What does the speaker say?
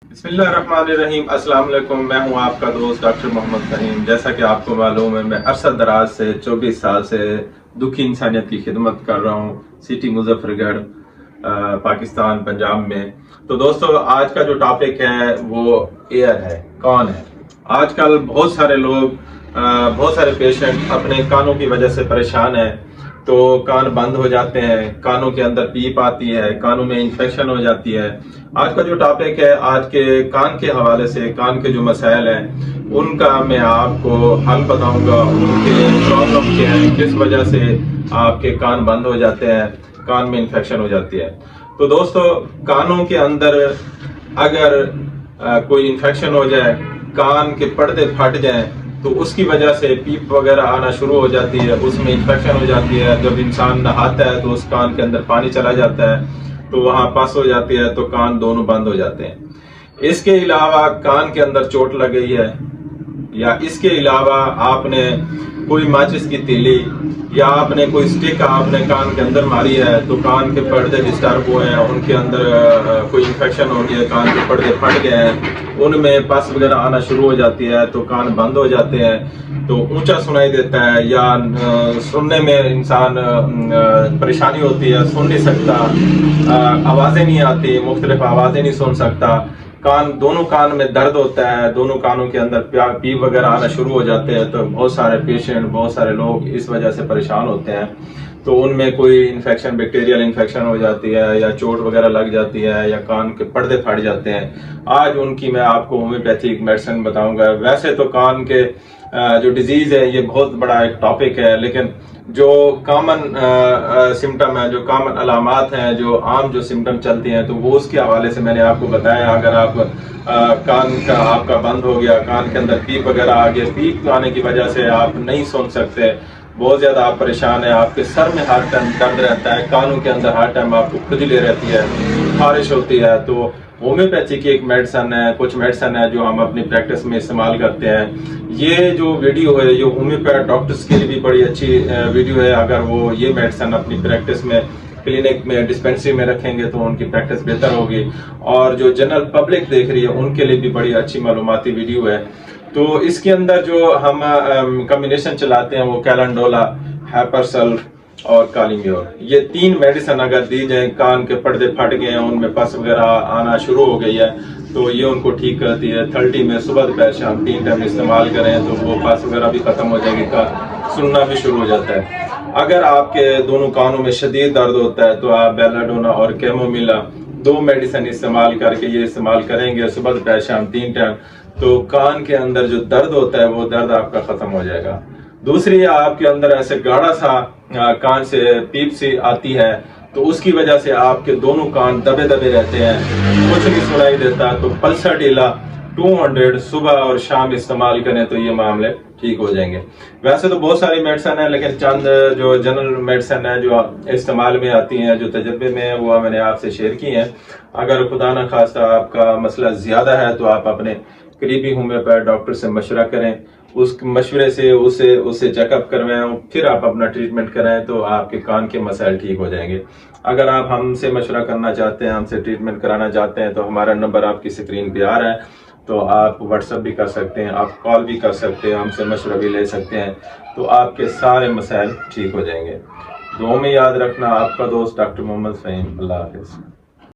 بسم اللہ الرحمن الرحیم۔ السلام علیکم، میں ہوں آپ کا دوست ڈاکٹر محمد فہیم۔ جیسا کہ آپ کو معلوم ہے، میں عرصہ دراز سے 24 سال سے دکھی انسانیت کی خدمت کر رہا ہوں سٹی مظفر گڑھ، پاکستان، پنجاب میں۔ تو دوستو، آج کا جو ٹاپک ہے وہ ایئر ہے، کان ہے۔ آج کل بہت سارے پیشنٹ اپنے کانوں کی وجہ سے پریشان ہیں، تو کان بند ہو جاتے ہیں، کانوں کے اندر پیپ آتی ہے، کانوں میں انفیکشن ہو جاتی ہے۔ آج کا جو ٹاپک ہے، آج کے کان کے حوالے سے، کان کے جو مسائل ہیں ان کا میں آپ کو حل بتاؤں گا، ان کے پرابلم کیا ہے، کس وجہ سے آپ کے کان بند ہو جاتے ہیں، کان میں انفیکشن ہو جاتی ہے۔ تو دوستو، کانوں کے اندر اگر کوئی انفیکشن ہو جائے، کان کے پردے پھٹ جائیں، تو اس کی وجہ سے پیپ وغیرہ آنا شروع ہو جاتی ہے، اس میں انفیکشن ہو جاتی ہے۔ جب انسان نہاتا ہے تو اس کان کے اندر پانی چلا جاتا ہے، تو وہاں پس ہو جاتی ہے، تو کان دونوں بند ہو جاتے ہیں۔ اس کے علاوہ کان کے اندر چوٹ لگ گئی ہے، یا اس کے علاوہ آپ نے کوئی ماچس کی تیلی یا آپ نے کوئی سٹک آپ نے کان کے اندر ماری ہے، تو کان کے پردے ڈسٹرب ہوئے ہیں، ان کے اندر کوئی انفیکشن ہو گیا، کان کے پردے پھٹ گئے ہیں، ان میں پس وغیرہ آنا شروع ہو جاتی ہے، تو کان بند ہو جاتے ہیں، تو اونچا سنائی دیتا ہے، یا سننے میں انسان پریشانی ہوتی ہے، سن نہیں سکتا، آوازیں نہیں آتی، مختلف آوازیں نہیں سن سکتا، دونوں کان میں درد ہوتا ہے، دونوں کانوں کے اندر پیپ وغیرہ آنا شروع ہو جاتے ہیں۔ تو بہت سارے پیشنٹ، بہت سارے لوگ اس وجہ سے پریشان ہوتے ہیں، تو ان میں کوئی انفیکشن، بیکٹیریل انفیکشن ہو جاتی ہے، یا چوٹ وغیرہ لگ جاتی ہے، یا کان کے پردے پھٹ جاتے ہیں۔ آج ان کی میں آپ کو ہومیوپیتھک میڈیسن بتاؤں گا۔ ویسے تو کان کے جو ڈیزیز ہے یہ بہت بڑا ایک ٹاپک ہے، لیکن جو کامن سمٹم ہیں، جو کامن علامات ہیں، جو عام جو سمٹم چلتی ہیں، تو وہ اس کے حوالے سے میں نے آپ کو بتایا۔ اگر آپ کان کا آپ کا بند ہو گیا، کان کے اندر پیپ وغیرہ آ گیا، پیپ آنے کی وجہ سے آپ نہیں سن سکتے، بہت زیادہ آپ پریشان ہیں، آپ کے سر میں ہر ٹائم درد رہتا ہے، کانوں کے اندر ہر ٹائم آپ کو کھجلی رہتی ہے، خارش ہوتی ہے، تو ہومیوپیتھی کی ایک میڈیسن ہے، کچھ میڈیسن ہے جو ہم اپنی پریکٹس میں استعمال کرتے ہیں۔ یہ جو ویڈیو ہے، یہ ہومیوپیتھ ڈاکٹرز کے لیے بھی بڑی اچھی ویڈیو ہے۔ اگر وہ یہ میڈیسن اپنی پریکٹس میں، کلینک میں، ڈسپینسری میں رکھیں گے تو ان کی پریکٹس بہتر ہوگی، اور جو جنرل پبلک دیکھ رہی ہے ان کے لیے بھی بڑی اچھی معلوماتی ویڈیو ہے۔ تو اس کے اندر جو ہم کمبینیشن چلاتے ہیں وہ کیلنڈولا، ہیپرسل اور کالیمیور، یہ 3 میڈیسن اگر دی جائیں، کان کے پردے پھٹ گئے ہیں، ان میں پس وغیرہ آنا شروع ہو گئی ہے، تو یہ ان کو ٹھیک کرتی ہے۔ 30 میں صبح دوپہر شام 3 ٹائم استعمال کریں تو وہ پس وغیرہ بھی ختم ہو جائے گی، سننا بھی شروع ہو جاتا ہے۔ اگر آپ کے دونوں کانوں میں شدید درد ہوتا ہے تو آپ بیلاڈونا اور کیمومیلا 2 میڈیسن استعمال کر کے یہ استعمال کریں گے صبح دوپہر شام 3 ٹائم، تو کان کے اندر جو درد ہوتا ہے وہ درد آپ کا ختم ہو جائے گا۔ دوسری، آپ کے اندر ایسے گاڑھا سا کان سے پیپ سی آتی ہے، تو اس کی وجہ سے آپ کے دونوں کان دبے دبے رہتے ہیں، کچھ نہیں سنائی دیتا، تو پلسر ڈیلا 200 صبح اور شام استعمال کریں تو یہ معاملے ٹھیک ہو جائیں گے۔ ویسے تو بہت ساری میڈیسن ہیں، لیکن چند جو جنرل میڈیسن ہیں جو استعمال میں آتی ہیں، جو تجربے میں ہیں، وہ میں نے آپ سے شیئر کی ہیں۔ اگر خدا نہ خواستہ آپ کا مسئلہ زیادہ ہے تو آپ اپنے قریبی ہومیوپیتھ ڈاکٹر سے مشورہ کریں، اس مشورے سے اسے چیک اپ کروائیں، پھر آپ اپنا ٹریٹمنٹ کرائیں، تو آپ کے کان کے مسائل ٹھیک ہو جائیں گے۔ اگر آپ ہم سے مشورہ کرنا چاہتے ہیں، ہم سے ٹریٹمنٹ کرانا چاہتے ہیں، تو ہمارا نمبر آپ کی اسکرین پہ آ رہا ہے، تو آپ واٹس ایپ بھی کر سکتے ہیں، آپ کال بھی کر سکتے ہیں، ہم سے مشورہ بھی لے سکتے ہیں، تو آپ کے سارے مسائل ٹھیک ہو جائیں گے۔ دعاؤں میں یاد رکھنا، آپ کا دوست ڈاکٹر محمد فہیم۔ اللہ حافظ۔